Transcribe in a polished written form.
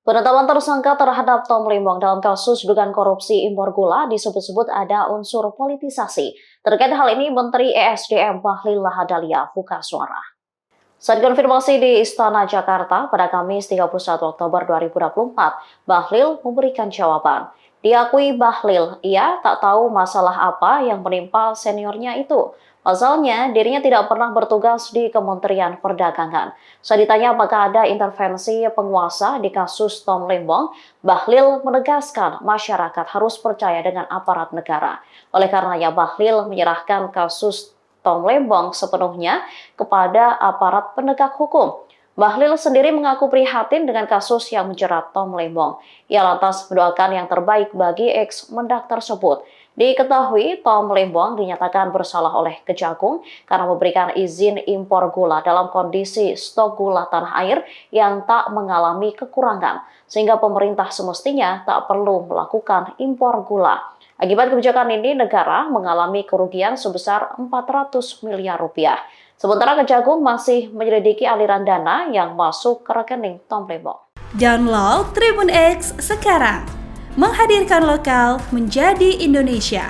Penetapan tersangka terhadap Tom Limbong dalam kasus dugaan korupsi impor gula disebut-sebut ada unsur politisasi. Terkait hal ini, Menteri ESDM Bahlil Lahadalia buka suara. Saat konfirmasi di Istana Jakarta pada Kamis 31 Oktober 2024, Bahlil memberikan jawaban. Diakui Bahlil, ia tak tahu masalah apa yang menimpa seniornya itu. Pasalnya, dirinya tidak pernah bertugas di Kementerian Perdagangan. Saat ditanya apakah ada intervensi penguasa di kasus Tom Limbong, Bahlil menegaskan masyarakat harus percaya dengan aparat negara. Oleh karenanya, Bahlil menyerahkan kasus Tom Limbong sepenuhnya kepada aparat penegak hukum. Bahlil sendiri mengaku prihatin dengan kasus yang menjerat Tom Limbong. Ia lantas mendoakan yang terbaik bagi ex-mendak tersebut. Diketahui Tom Limbong dinyatakan bersalah oleh Kejagung karena memberikan izin impor gula dalam kondisi stok gula tanah air yang tak mengalami kekurangan, sehingga pemerintah semestinya tak perlu melakukan impor gula. Akibat kebijakan ini, negara mengalami kerugian sebesar 400 miliar rupiah. Sementara Kejagung masih menyelidiki aliran dana yang masuk ke rekening Tom Limbong. Download Tribun X sekarang, menghadirkan lokal menjadi Indonesia.